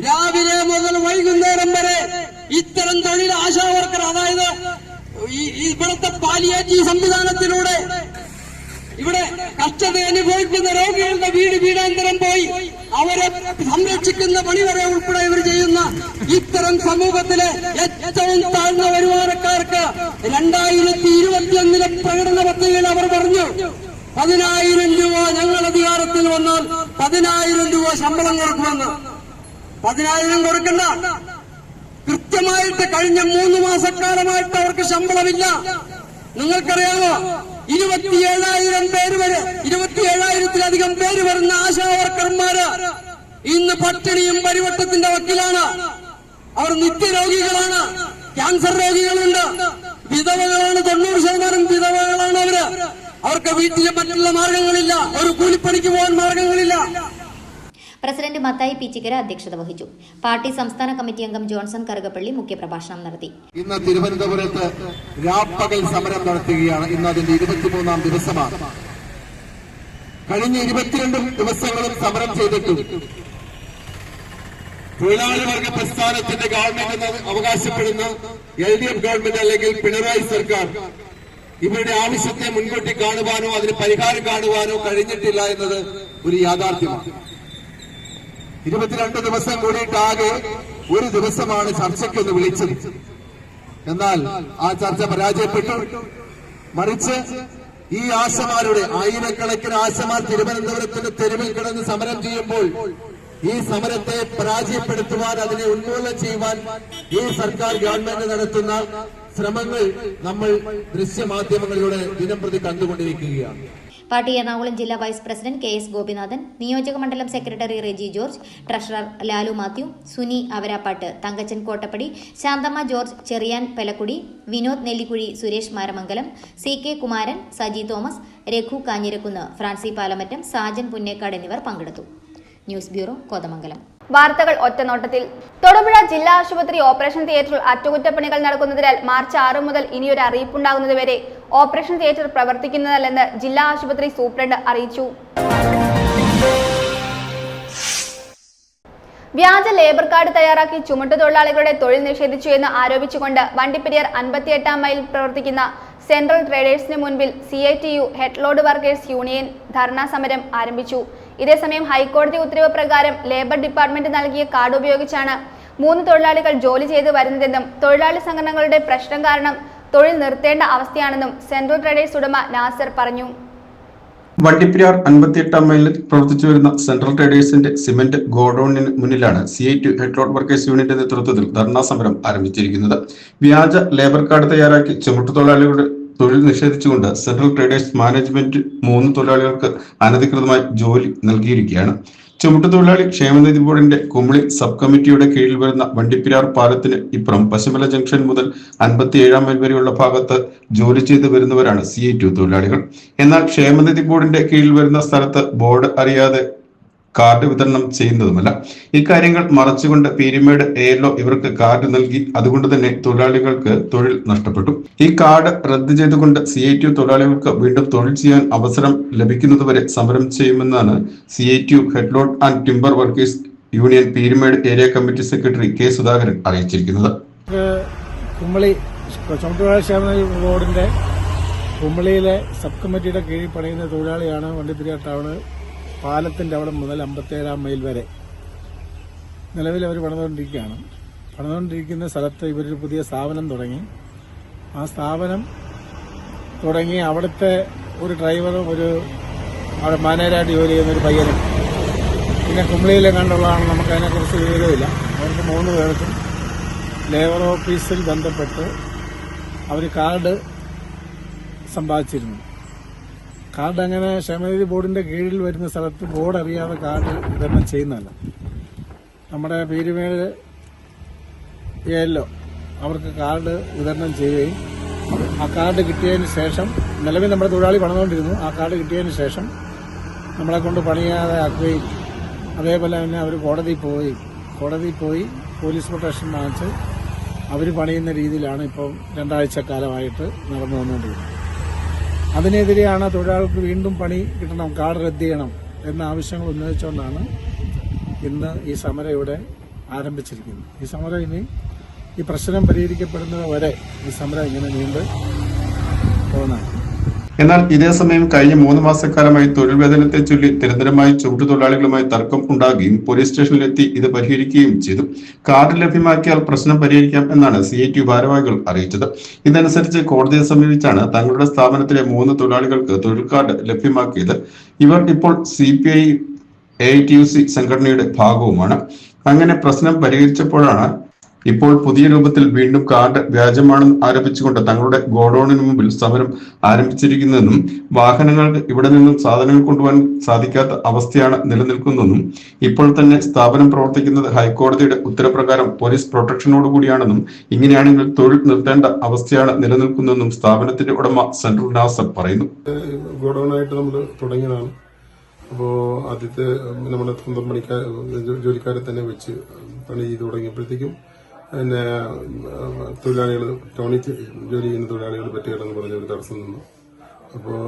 രാവിലെ മുതൽ വൈകുന്നേരം വരെ ഇത്തരം തൊഴിൽ ആശാവർക്കർ, അതായത് ഇവിടുത്തെ പാലിയേറ്റീവ് സംവിധാനത്തിലൂടെ ഇവിടെ കഷ്ടത അനുഭവിക്കുന്ന രോഗികളുടെ വീടാന്തരം പോയി അവരെ സംരക്ഷിക്കുന്ന പണി വരെ ഉൾപ്പെടെ ഇവർ ചെയ്യുന്ന ഇത്തരം സമൂഹത്തിലെ ഏറ്റവും താഴ്ന്ന വരുമാനക്കാർക്ക് 2021 പ്രകടന പത്രികയിൽ അവർ പറഞ്ഞു 10,000 രൂപ ഞങ്ങൾ അധികാരത്തിൽ വന്നാൽ 10,000 രൂപ ശമ്പളം കൊടുക്കുമെന്ന്. 10,000 കൊടുക്കണ്ട. കൃത്യമായിട്ട് കഴിഞ്ഞ 3 മാസക്കാലമായിട്ട് അവർക്ക് ശമ്പളമില്ല. നിങ്ങൾക്കറിയാമോ, 27,000 പേര് വരെ 27,000-ലധികം പേര് വരുന്ന ആശാവർക്കർമാര് ഇന്ന് പട്ടിണിയും പരിവട്ടത്തിന്റെ വക്കിലാണ്. അവർ നിത്യരോഗികളാണ്. ക്യാൻസർ രോഗികളുണ്ട്, വിധവകളാണ്. 90% വിധവകളാണ് അവര്. അവർക്ക് വീട്ടിലെ മറ്റുള്ള മാർഗങ്ങളില്ല, ഒരു കൂലിപ്പണിക്ക് പോകാൻ മാർഗങ്ങളില്ല. പ്രസിഡന്റ് മത്തായി പീച്ചിക്കര അധ്യക്ഷത വഹിച്ചു. പാർട്ടി സംസ്ഥാന കമ്മിറ്റി അംഗം ജോൺസൺ കറുകപ്പള്ളി മുഖ്യപ്രഭാഷണം നടത്തി. ഇന്ന് തിരുവനന്തപുരത്ത് രാപ്പകൽ സമരം നടത്തുകയാണ്. ഇന്ന് അതിന്റെ 23-ാം ദിവസമാണ്. കഴിഞ്ഞ 22 ദിവസങ്ങളും സമരം ചെയ്തിട്ടും തൊഴിലാളി വർഗ പ്രസ്ഥാനത്തിന്റെ ഗവൺമെന്റ് എന്ന് അവകാശപ്പെടുന്ന LDF ഗവൺമെന്റ് അല്ലെങ്കിൽ പിണറായി സർക്കാർ ഇവരുടെ ആവശ്യത്തെ മുൻകൂട്ടി കാണുവാനോ അതിന് പരിഹാരം കാണുവാനോ കഴിഞ്ഞിട്ടില്ല എന്നത് ഒരു യാഥാർത്ഥ്യമാണ്. 22 ദിവസം കൂടിയിട്ടാകെ ഒരു ദിവസമാണ് ചർച്ചയ്ക്കൊന്ന് വിളിച്ചത്. എന്നാൽ ആ ചർച്ച പരാജയപ്പെട്ടു. മറിച്ച് ഈ ആശമാരുടെ ആയിരക്കണക്കിന് ആശമാർ തിരുവനന്തപുരത്തിന്റെ തെരുവിൽ കിടന്ന് സമരം ചെയ്യുമ്പോൾ ഈ സമരത്തെ പരാജയപ്പെടുത്തുവാൻ, അതിനെ ഉന്മൂലനം ചെയ്യുവാൻ ഈ സർക്കാർ ഗവൺമെന്റ് നടത്തുന്ന ശ്രമങ്ങൾ നമ്മൾ ദൃശ്യമാധ്യമങ്ങളിലൂടെ ദിനംപ്രതി കണ്ടുകൊണ്ടിരിക്കുകയാണ്. പാർട്ടി എറണാകുളം ജില്ലാ വൈസ് പ്രസിഡന്റ് KS ഗോപിനാഥൻ, നിയോജക മണ്ഡലം secretary Reji George, treasurer Lalu Mathew, Suni Avarappattu, Thankachan Kottappady, Shanthamma George, Cherian Pelakkudi, Vinod Nellikuzhi, Suresh Maramangalam, CK Kumaran, Saji Thomas, Raghu Kanjirakunnu, Francy Palamattam, Sajan Punnekkad എന്നിവർ പങ്കെടുത്തു. News bureau, Kothamangalam. വാർത്തകൾ ഒറ്റനോട്ടത്തിൽ. തൊടുപുഴ ജില്ലാ ആശുപത്രി ഓപ്പറേഷൻ തിയേറ്ററിൽ അറ്റകുറ്റപ്പണികൾ നടക്കുന്നതിനാൽ മാർച്ച് 6 മുതൽ ഇനിയൊരു അറിയിപ്പുണ്ടാകുന്നതുവരെ ഓപ്പറേഷൻ തിയേറ്റർ പ്രവർത്തിക്കുന്നതല്ലെന്ന് ജില്ലാ ആശുപത്രി സൂപ്രണ്ട് അറിയിച്ചു. വ്യാജ ലേബർ കാർഡ് തയ്യാറാക്കി ചുമട്ടുതൊഴിലാളികളുടെ തൊഴിൽ നിഷേധിച്ചു എന്ന് ആരോപിച്ചുകൊണ്ട് വണ്ടിപ്പെരിയാർ 58-ാം മൈൽ പ്രവർത്തിക്കുന്ന സെൻട്രൽ ട്രേഡേഴ്സിന് മുൻപിൽ CITU head load workers union dharna സമരം ആരംഭിച്ചു. ഇതേസമയം ഹൈക്കോടതി ഉത്തരവ് പ്രകാരം ലേബർ ഡിപ്പാർട്ട്മെന്റ് നൽകിയ കാർഡ് ഉപയോഗിച്ചാണ് 3 തൊഴിലാളികൾ ജോലി ചെയ്തു വരുന്നതെന്നും തൊഴിലാളി സംഘടനകളുടെ പ്രശ്നം കാരണം തൊഴിൽ നിർത്തേണ്ട അവസ്ഥയാണെന്നും സെൻട്രൽ ട്രേഡേഴ്സ് ഉടമ നാസർ പറഞ്ഞു. വണ്ടിപ്പെരിയാർ 58-ാം മൈലിൽ പ്രവർത്തിച്ചു വരുന്ന സെൻട്രൽ ട്രേഡേഴ്സിന്റെ സിമന്റ് ഗോഡൌണിന് മുന്നിലാണ് CITU ഹെഡ് ലോഡ് വർക്കേഴ്സ് യൂണിയന്റെ നേതൃത്വത്തിൽ ധർണാ സമരം ആരംഭിച്ചിരിക്കുന്നത്. വ്യാജ ലേബർ കാർഡ് തയ്യാറാക്കി ചുമട്ടുതൊഴിലാളികളുടെ തൊഴിൽ നിഷേധിച്ചുകൊണ്ട് സെൻട്രൽ ട്രേഡേഴ്സ് മാനേജ്മെന്റ് 3 തൊഴിലാളികൾക്ക് അനധികൃതമായി ജോലി നൽകിയിരിക്കുകയാണ്. ചുമട്ടുതൊഴിലാളി ക്ഷേമനിധി ബോർഡിന്റെ കുമളി സബ് കമ്മിറ്റിയുടെ കീഴിൽ വരുന്ന വണ്ടിപ്പെരിയാർ പാലത്തിന് ഇപ്പുറം പശുമല ജംഗ്ഷൻ മുതൽ 57-ാം മൈൽ വരെയുള്ള ഭാഗത്ത് ജോലി ചെയ്തു വരുന്നവരാണ് CITU തൊഴിലാളികൾ. എന്നാൽ ക്ഷേമനിധി ബോർഡിന്റെ കീഴിൽ വരുന്ന സ്ഥലത്ത് ബോർഡ് അറിയാതെ കാർഡ് വിതരണം ചെയ്യുന്നതുമല്ല. ഇക്കാര്യങ്ങൾ മറച്ചുകൊണ്ട് പീരിമേഡ് ALO ഇവർക്ക് കാർഡ് നൽകി. അതുകൊണ്ട് തന്നെ തൊഴിലാളികൾക്ക് തൊഴിൽ നഷ്ടപ്പെട്ടു. ഈ കാർഡ് റദ്ദ് ചെയ്തുകൊണ്ട് CITU തൊഴിലാളികൾക്ക് വീണ്ടും തൊഴിൽ ചെയ്യാൻ അവസരം ലഭിക്കുന്നതുവരെ സമരം ചെയ്യുമെന്നാണ് CITU head load and timber workers union Peermade area committee secretary K Sudhakaran അറിയിച്ചിരിക്കുന്നത്. കുമളി ചുമട്ടുതൊഴിലാളി ക്ഷേമനിധി ബോർഡിന്റെ കുമളിയിലെ സബ് കമ്മിറ്റിയുടെ കീഴിൽ പണിയുന്ന തൊഴിലാളിയാണ് വണ്ടിപ്പെരിയാർ ടൗണ് പാലത്തിന്റെ അവിടെ മുതൽ 57-ാം മൈൽ വരെ നിലവിൽ അവർ പണിതുകൊണ്ടിരിക്കുകയാണ്. പണിതുകൊണ്ടിരിക്കുന്ന സ്ഥലത്ത് ഇവരൊരു പുതിയ സ്ഥാപനം തുടങ്ങി. ആ സ്ഥാപനം തുടങ്ങി അവിടുത്തെ ഒരു ഡ്രൈവറും ഒരു അവിടെ മാനേജരായിട്ട് ജോലി ചെയ്യുന്ന ഒരു പയ്യനും പിന്നെ കുമളിയിലെ കണ്ടുള്ളതാണ്. നമുക്ക് അതിനെക്കുറിച്ച് വിവരമില്ല. അവർക്ക് 3 പേർക്കും ലേബർ ഓഫീസിൽ ബന്ധപ്പെട്ട് അവർ കാർഡ് സമ്പാദിച്ചിരുന്നു. കാർഡ് അങ്ങനെ ക്ഷേമനിധി ബോർഡിന്റെ കീഴിൽ വരുന്ന സ്ഥലത്ത് ബോർഡ് അറിയാതെ കാർഡ് വിതരണം ചെയ്യുന്നതല്ല. നമ്മുടെ പീരിമേഡ് ALO അവർക്ക് കാർഡ് വിതരണം ചെയ്യുകയും ആ കാർഡ് കിട്ടിയതിന് ശേഷം നിലവിൽ നമ്മുടെ തൊഴിലാളി പണിതുകൊണ്ടിരുന്നു. ആ കാർഡ് കിട്ടിയതിന് ശേഷം നമ്മളെ കൊണ്ട് പണിയാതെ ആക്കുകയും അതേപോലെ തന്നെ അവർ കോടതിയിൽ പോയി പോലീസ് പ്രൊട്ടക്ഷൻ വാങ്ങിച്ച് അവർ പണിയുന്ന രീതിയിലാണ് ഇപ്പം 2 ആഴ്ചക്കാലമായിട്ട് നടന്നു വന്നുകൊണ്ടിരിക്കുന്നത്. അതിനെതിരെയാണ് തൊഴിലാളികൾക്ക് വീണ്ടും പണി കിട്ടണം, കാർഡ് റദ്ദ് ചെയ്യണം എന്ന ആവശ്യങ്ങൾ ഉന്നയിച്ചുകൊണ്ടാണ് ഇന്ന് ഈ സമരം ഇവിടെ ആരംഭിച്ചിരിക്കുന്നത്. ഈ സമരം ഇനി ഈ പ്രശ്നം പരിഹരിക്കപ്പെടുന്നത് വരെ ഈ സമരം ഇങ്ങനെ നീണ്ടു പോകുന്നതാണ്. എന്നാൽ ഇതേസമയം കഴിഞ്ഞ 3 മാസക്കാലമായി തൊഴിൽ വേതനത്തെ ചൊല്ലി നിരന്തരമായി ചുമട്ടുതൊഴിലാളികളുമായി തർക്കം ഉണ്ടാകുകയും പോലീസ് സ്റ്റേഷനിലെത്തി ഇത് പരിഹരിക്കുകയും ചെയ്തു. കാർഡ് ലഭ്യമാക്കിയാൽ പ്രശ്നം പരിഹരിക്കാം എന്നാണ് CITU ഭാരവാഹികൾ അറിയിച്ചത്. ഇതനുസരിച്ച് കോടതിയെ സമീപിച്ചാണ് തങ്ങളുടെ സ്ഥാപനത്തിലെ 3 തൊഴിലാളികൾക്ക് തൊഴിൽ കാർഡ് ലഭ്യമാക്കിയത്. ഇവർ ഇപ്പോൾ CPI AITUC സംഘടനയുടെ ഭാഗവുമാണ്. അങ്ങനെ പ്രശ്നം പരിഹരിച്ചപ്പോഴാണ് ഇപ്പോൾ പുതിയ രൂപത്തിൽ വീണ്ടും കാർഡ് വ്യാജമാണെന്ന് ആരോപിച്ചുകൊണ്ട് തങ്ങളുടെ ഗോഡൌണിന് മുമ്പിൽ സമരം ആരംഭിച്ചിരിക്കുന്നതെന്നും വാഹനങ്ങൾക്ക് ഇവിടെ നിന്നും സാധനങ്ങൾ കൊണ്ടുപോകാൻ സാധിക്കാത്ത അവസ്ഥയാണ് നിലനിൽക്കുന്നതെന്നും ഇപ്പോൾ തന്നെ സ്ഥാപനം പ്രവർത്തിക്കുന്നത് ഹൈക്കോടതിയുടെ ഉത്തരപ്രകാരം പോലീസ് പ്രൊട്ടക്ഷനോടുകൂടിയാണെന്നും ഇങ്ങനെയാണെങ്കിൽ തൊഴിൽ നിർത്തേണ്ട അവസ്ഥയാണ് നിലനിൽക്കുന്നതെന്നും സ്ഥാപനത്തിന്റെ ഉടമ സെൻട്രൽ നാസർ പറയുന്നു. ഗോഡൌണായിട്ട് നമ്മൾ തുടങ്ങിയതാണ്. അപ്പോൾ ആദ്യത്തെ നമ്മുടെ സ്വന്തം ജോലിക്കാരെ തന്നെ വെച്ച് പണി ചെയ്ത് തുടങ്ങിയപ്പോഴത്തേക്കും പിന്നെ തൊഴിലാളികൾ ടൗണിൽ ജോലി ചെയ്യുന്ന തൊഴിലാളികൾ പറ്റുകയാണെന്ന് പറഞ്ഞ ഒരു തടസ്സം നിന്നു. അപ്പോൾ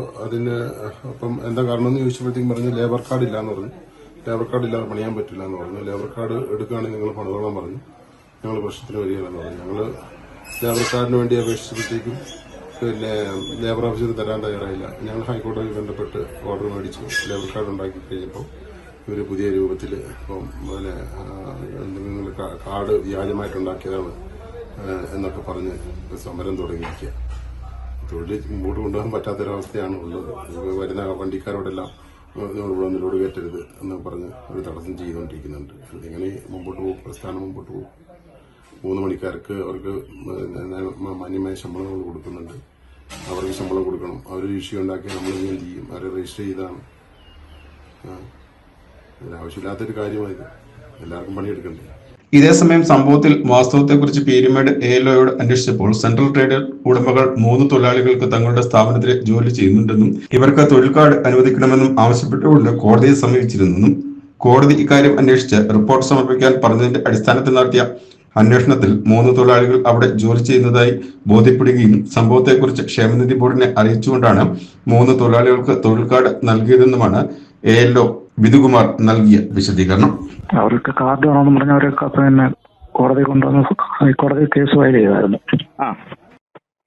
അപ്പം എന്താ കാരണം എന്ന് ചോദിച്ചപ്പോഴത്തേക്കും പറഞ്ഞു ലേബർ കാർഡ് ഇല്ലാന്ന് പറഞ്ഞു. ലേബർ കാർഡ് ഇല്ലാതെ പണിയാൻ പറ്റില്ല എന്ന് പറഞ്ഞു. ലേബർ കാർഡ് എടുക്കുകയാണെങ്കിൽ നിങ്ങൾ പണിതോളാൻ പറഞ്ഞു. ഞങ്ങൾ പ്രശ്നത്തിന് വരികയാണെന്ന് പറഞ്ഞു. ഞങ്ങൾ ലേബർ കാർഡിന് വേണ്ടി അപേക്ഷിച്ചപ്പോഴത്തേക്കും പിന്നെ ലേബർ ഓഫീസർ തരാൻ തയ്യാറായില്ല. ഞങ്ങൾ ഹൈക്കോടതിയിൽ ബന്ധപ്പെട്ട് ഓർഡർ മേടിച്ചു. ലേബർ കാർഡ് ഉണ്ടാക്കി കഴിഞ്ഞപ്പോൾ ഇവർ പുതിയ രൂപത്തിൽ ഇപ്പം പിന്നെ നിങ്ങൾ കാർഡ് വ്യാജമായിട്ടുണ്ടാക്കിയതാണ് എന്നൊക്കെ പറഞ്ഞ് സമരം തുടങ്ങിയിരിക്കുക. തൊഴിൽ മുമ്പോട്ട് കൊണ്ടുപോകാൻ പറ്റാത്തൊരവസ്ഥയാണ് ഉള്ളത്. വരുന്ന വണ്ടിക്കാരോടെല്ലാം ഇവിടെ ഒന്ന് ലോഡ് കയറ്റരുത് എന്ന് പറഞ്ഞ് ഒരു തടസ്സം ചെയ്തുകൊണ്ടിരിക്കുന്നുണ്ട്. ഇതിങ്ങനെ മുമ്പോട്ട് പോകും, പ്രസ്ഥാനം മുമ്പോട്ട് പോകും. 3 മണിക്കാർക്ക് അവർക്ക് മാന്യമായ ശമ്പളങ്ങൾ കൊടുക്കുന്നുണ്ട്. അവർക്ക് ശമ്പളം കൊടുക്കണം. അവരൊരു ഇഷ്യൂ ഉണ്ടാക്കി നമ്മൾ എന്ത് ചെയ്യും? അവരെ രജിസ്റ്റർ ചെയ്താണ്. ഇതിനാവശ്യമില്ലാത്തൊരു കാര്യമായത്. എല്ലാവർക്കും പണിയെടുക്കണ്ടേ? ഇതേസമയം സംഭവത്തിൽ വാസ്തവത്തെക്കുറിച്ച് പീരുമേട് ALOയോട് അന്വേഷിച്ചപ്പോൾ സെൻട്രൽ ട്രേഡ് ഉടമകൾ 3 തൊഴിലാളികൾക്ക് തങ്ങളുടെ സ്ഥാപനത്തിൽ ജോലി ചെയ്യുന്നുണ്ടെന്നും ഇവർക്ക് തൊഴിൽ കാർഡ് അനുവദിക്കണമെന്നും ആവശ്യപ്പെട്ടുകൊണ്ട് കോടതിയെ സമീപിച്ചിരുന്നെന്നും കോടതി ഇക്കാര്യം അന്വേഷിച്ച് റിപ്പോർട്ട് സമർപ്പിക്കാൻ പറഞ്ഞതിന്റെ അടിസ്ഥാനത്തിൽ നടത്തിയ അന്വേഷണത്തിൽ 3 തൊഴിലാളികൾ അവിടെ ജോലി ചെയ്യുന്നതായി ബോധ്യപ്പെടുകയും സംഭവത്തെക്കുറിച്ച് ക്ഷേമനിധി ബോർഡിനെ അറിയിച്ചുകൊണ്ടാണ് 3 തൊഴിലാളികൾക്ക് തൊഴിൽ കാർഡ് നൽകിയതെന്നുമാണ് ALO വിധുകുമാർ നൽകിയ വിശദീകരണം. അവർക്ക് കാർഡ് വേണമെന്ന് പറഞ്ഞ അവരൊക്കെ പിന്നെ കോടതി കൊണ്ടുവന്ന് ഹൈക്കോടതി കേസ് ഫയൽ ചെയ്തായിരുന്നു.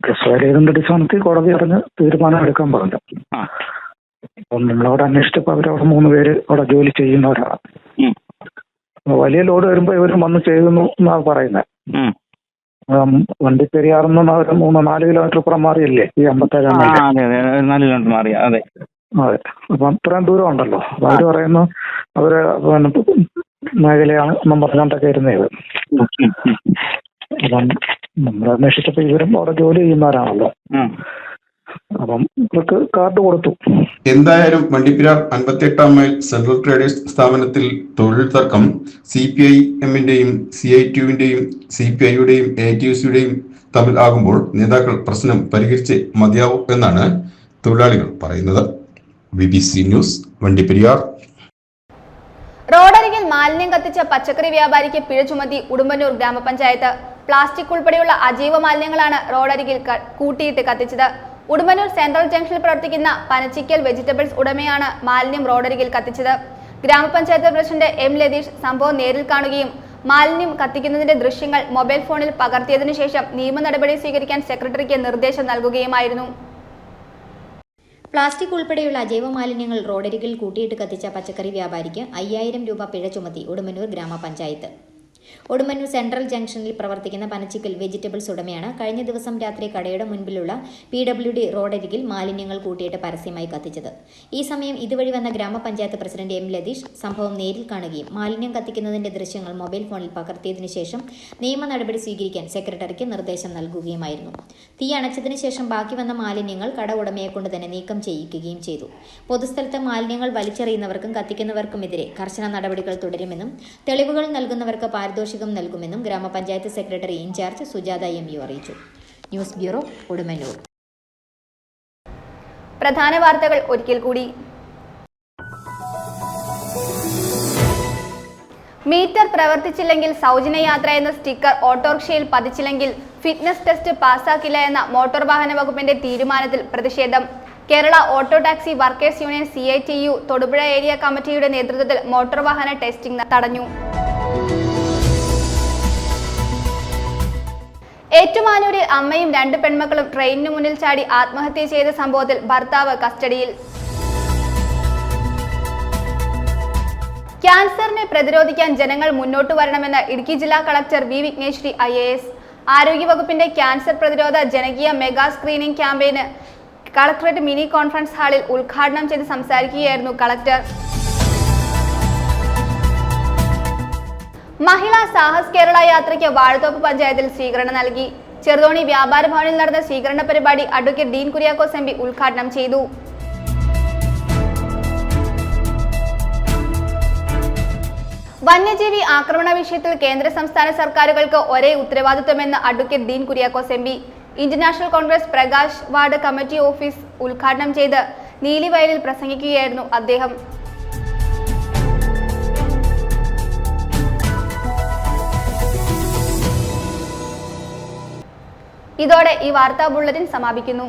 കേസ് ഫയൽ ചെയ്തതിന്റെ അടിസ്ഥാനത്തിൽ കോടതി അറിഞ്ഞ് തീരുമാനം എടുക്കാൻ പറഞ്ഞു. അപ്പം നമ്മളവിടെ അന്വേഷിച്ചപ്പോൾ അവരവിടെ 3 പേര് അവിടെ ജോലി ചെയ്യുന്നവരാണ്. വലിയ ലോഡ് വരുമ്പോൾ ഇവരും വന്ന് ചെയ്യുന്നു എന്നാണ് പറയുന്നത്. വണ്ടിപ്പെരിയാറിന്ന് അവർ 3-4 കിലോമീറ്റർ പുറം മാറിയല്ലേ ഈ 57 മൈൽ. അതെ, അപ്പം അത്രയും ദൂരം ഉണ്ടല്ലോ. അപ്പൊ അവര് പറയുന്നു അവര് മേഖലയാണ് എന്നും പറഞ്ഞോണ്ടൊക്കെ ഇരുന്നത്. അപ്പം നമ്മൾ അന്വേഷിച്ചപ്പോ ഇവരും അവിടെ ജോലി ചെയ്യുന്നവരാണല്ലോ. അപ്പം ഇവർക്ക് കാർഡ് കൊടുത്തു. എന്തായാലും വണ്ടിപ്പെരിയാർ 58 മൈൽ സെൻട്രൽ ട്രേഡേഴ്സ് സ്ഥാപനത്തിൽ തൊഴിൽ തർക്കം CPIM-ന്റെയും CITU-വിന്റെയും CPI-യുടെയും ATUC-യുടെയും തമ്മിൽ ആകുമ്പോൾ നേതാക്കൾ പ്രശ്നം പരിഹരിച്ച് മതിയാവും എന്നാണ് തൊഴിലാളികൾ പറയുന്നത്. BBC news, Vandiperiyar. റോഡരികിൽ മാലിന്യം കത്തിച്ച പച്ചക്കറി വ്യാപാരിക്ക് പിഴ ചുമത്തി ഉടുമ്പന്നൂർ ഗ്രാമപഞ്ചായത്ത്. പ്ലാസ്റ്റിക് ഉൾപ്പെടെയുള്ള അജൈവ മാലിന്യങ്ങളാണ് റോഡരികിൽ കൂട്ടിയിട്ട് കത്തിച്ചത്. ഉടുമ്പന്നൂർ സെൻട്രൽ ജംഗ്ഷനിൽ പ്രവർത്തിക്കുന്ന പനച്ചിക്കൽ വെജിറ്റബിൾസ് ഉടമയാണ് മാലിന്യം റോഡരികിൽ കത്തിച്ചത്. ഗ്രാമപഞ്ചായത്ത് പ്രസിഡന്റ് M. ലതീഷ് സംഭവം നേരിൽ കാണുകയും മാലിന്യം കത്തിക്കുന്നതിന്റെ ദൃശ്യങ്ങൾ മൊബൈൽ ഫോണിൽ പകർത്തിയതിനു ശേഷം നിയമ നടപടി സ്വീകരിക്കാൻ സെക്രട്ടറിക്ക് നിർദ്ദേശം നൽകുകയുമായിരുന്നു. പ്ലാസ്റ്റിക് ഉൾപ്പെടെയുള്ള അജൈവ മാലിന്യങ്ങൾ റോഡരികിൽ കൂട്ടിയിട്ട് കത്തിച്ച പച്ചക്കറി വ്യാപാരിക്ക് 5000 രൂപ പിഴ ചുമത്തി ഉടുമ്പന്നൂർ ഗ്രാമപഞ്ചായത്ത്. ഉടുമ്പന്നൂർ സെൻട്രൽ ജംഗ്ഷനിൽ പ്രവർത്തിക്കുന്ന പനച്ചിക്കൽ വെജിറ്റബിൾസ് ഉടമയാണ് കഴിഞ്ഞ ദിവസം രാത്രി കടയുടെ മുൻപിലുള്ള PWD റോഡരികിൽ മാലിന്യങ്ങൾ കൂട്ടിയിട്ട് പരസ്യമായി കത്തിച്ചത്. ഈ സമയം ഇതുവഴി വന്ന ഗ്രാമപഞ്ചായത്ത് പ്രസിഡന്റ് M. ലതീഷ് സംഭവം നേരിൽ കാണുകയും മാലിന്യം കത്തിക്കുന്നതിന്റെ ദൃശ്യങ്ങൾ മൊബൈൽ ഫോണിൽ പകർത്തിയതിനു ശേഷം നിയമ നടപടി സ്വീകരിക്കാൻ സെക്രട്ടറിക്ക് നിർദ്ദേശം നൽകുകയുമായിരുന്നു. തീ അണച്ചതിനു ശേഷം ബാക്കി വന്ന മാലിന്യങ്ങൾ കട ഉടമയെ കൊണ്ട് തന്നെ നീക്കം ചെയ്യിക്കുകയും ചെയ്തു. പൊതുസ്ഥലത്ത് മാലിന്യങ്ങൾ വലിച്ചെറിയുന്നവർക്കും കത്തിക്കുന്നവർക്കുമെതിരെ കർശന നടപടികൾ തുടരുമെന്നും തെളിവുകൾ നൽകുന്നവർക്ക് പാരിതോഷികം നൽകുമെന്നും ഗ്രാമപഞ്ചായത്ത് സെക്രട്ടറി ഇൻചാർജ് സുജാത MU അറിയിച്ചു. News bureau, Udumbannoor. പ്രധാന വാർത്തകൾ ഒരിക്കൽ കൂടി. മീറ്റർ പ്രവർത്തിച്ചില്ലെങ്കിൽ സൗജന്യ യാത്ര എന്ന സ്റ്റിക്കർ ഓട്ടോറിക്ഷയിൽ പതിച്ചില്ലെങ്കിൽ ഫിറ്റ്നസ് ടെസ്റ്റ് പാസാക്കില്ല എന്ന മോട്ടോർ വാഹന വകുപ്പിന്റെ തീരുമാനത്തിൽ പ്രതിഷേധം. Kerala auto taxi workers union CITU Thodupuzha area കമ്മിറ്റിയുടെ നേതൃത്വത്തിൽ മോട്ടോർ വാഹന ടെസ്റ്റിംഗ് തടഞ്ഞു. ഏറ്റുമാനൂരിൽ അമ്മയും 2 പെൺമക്കളും ട്രെയിനിന് മുന്നിൽ ചാടി ആത്മഹത്യ ചെയ്ത സംഭവത്തിൽ ഭർത്താവ് കസ്റ്റഡിയിൽ. ക്യാൻസറിനെ പ്രതിരോധിക്കാൻ ജനങ്ങൾ മുന്നോട്ട് വരണമെന്ന് ഇടുക്കി ജില്ലാ കളക്ടർ V. വിഘ്നേശ്വരി IAS. ആരോഗ്യവകുപ്പിന്റെ ക്യാൻസർ പ്രതിരോധ ജനകീയ മെഗാ സ്ക്രീനിംഗ് ക്യാമ്പയിന് കളക്ടറേറ്റ് മിനി കോൺഫറൻസ് ഹാളിൽ ഉദ്ഘാടനം ചെയ്ത് സംസാരിക്കുകയായിരുന്നു കളക്ടർ. മഹിളാ സാഹസ് കേരള യാത്രയ്ക്ക് വാഴത്തോപ്പ് പഞ്ചായത്തിൽ സ്വീകരണം നൽകി. ചെറുതോണി വ്യാപാര ഭവനിൽ നടന്ന സ്വീകരണ പരിപാടി അഡ്വക്കേറ്റ് ഡീൻ കുര്യാക്കോസ് MP ഉദ്ഘാടനം ചെയ്തു. വന്യജീവി ആക്രമണ വിഷയത്തിൽ കേന്ദ്ര സംസ്ഥാന സർക്കാരുകൾക്ക് ഒരേ ഉത്തരവാദിത്വമെന്ന് advocate Dean Kuriakose MP. International Congress Prakash ward committee office ഉദ്ഘാടനം ചെയ്ത് നീലിവയലിൽ പ്രസംഗിക്കുകയായിരുന്നു അദ്ദേഹം. ഇതോടെ ഈ വാർത്താ ബുള്ളറ്റിൻ സമാപിക്കുന്നു.